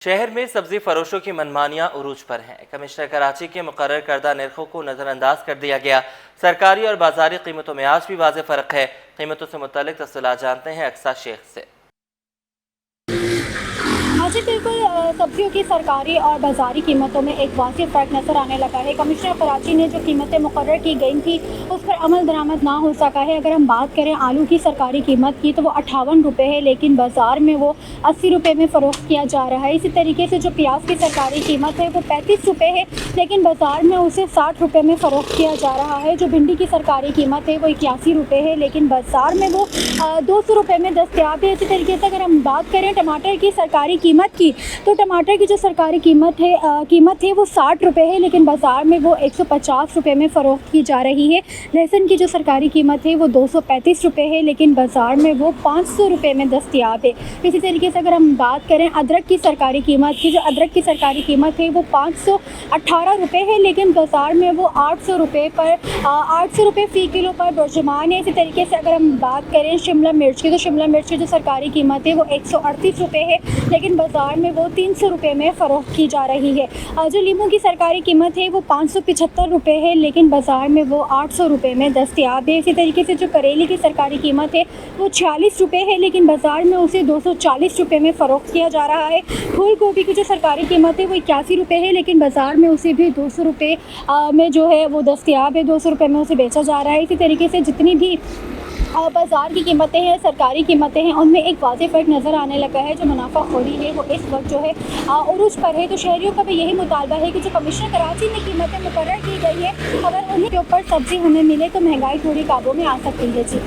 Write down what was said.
शहर में सब्जी फरोशों की मनमानियां उरूज पर हैं। कमिश्नर कराची के मुकर्रर करदा निर्खों को नज़रअंदाज कर दिया गया। सरकारी और बाजारी कीमतों में आज भी वाज़ेह फ़र्क है। कीमतों से मुताल्लिक तफ़सीलात जानते हैं अक्सा शेख से। जी बिल्कुल, सब्जियों की सरकारी और बाज़ारी कीमतों में एक वाज़ेह फ़र्क नज़र आने लगा है। कमिश्नर कराची ने जो कीमतें मुकर्रर की गई थी उस पर अमल दरामद ना हो सका है। अगर हम बात करें आलू की सरकारी कीमत की तो वो 58 रुपये है, लेकिन बाज़ार में वो 80 रुपये में फ़रोख्त किया जा रहा है। इसी तरीके से जो प्याज की सरकारी कीमत है वो 35 रुपये है, लेकिन बाज़ार में उसे 60 रुपये में फ़रोख्त किया जा रहा है। जो भिंडी की सरकारी कीमत है वो 81 रुपये है, लेकिन बाज़ार में वो 200 रुपये में दस्तयाब है। इसी तरीके से अगर हम बात करें टमाटर की सरकारी कीमत की तो टमाटर की जो सरकारी कीमत है वो 60 रुपये है, लेकिन बाज़ार में वो 150 रुपये में फ़रोख्त की जा रही है। लहसुन की जो सरकारी कीमत है वो 235 रुपये है, लेकिन बाज़ार में वो 500 रुपये में दस्तयाब है। इसी तरीके से अगर हम बात करें अदरक की सरकारी कीमत की, जो अदरक की सरकारी कीमत है वो 518 रुपये है, लेकिन बाज़ार में वो 800 रुपये फ़ी किलो पर बर्जुमान है। इसी तरीके से अगर हम बात करें शिमला मिर्च की, तो शिमला मिर्च की जो सरकारी कीमत है वो 138 रुपये है, लेकिन बाज़ार में वो 300 रुपये में फ़रोख्त की जा रही है। जो लीमू की सरकारी कीमत है वो 575 रुपये है, लेकिन बाज़ार में वो 800 रुपये में दस्तयाब है। इसी तरीके से जो करेले की सरकारी कीमत है वो 46 रुपये है, लेकिन बाज़ार में उसे 240 रुपये में फ़रोख्त किया जा रहा है। फूल गोभी की जो सरकारी कीमत है वो 81 रुपये है, लेकिन बाज़ार में उसे भी 200 रुपये में जो है वो दस्तयाब है, 200 रुपये में उसे बेचा जा रहा है। इसी तरीके से जितनी भी बाज़ार की कीमतें हैं, सरकारी कीमतें हैं, उनमें एक वाज़ेह फ़र्क नज़र आने लगा है। जो मुनाफाखोरी है वो इस वक्त जो है उरूज पर है। तो शहरियों का भी यही मुतालबा है कि जो कमिश्नर कराची में कीमतें मुकर्रर की गई है, अगर उन्हीं के ऊपर सब्ज़ी हमें मिले तो महंगाई थोड़ी काबू में आ सकती है। जी।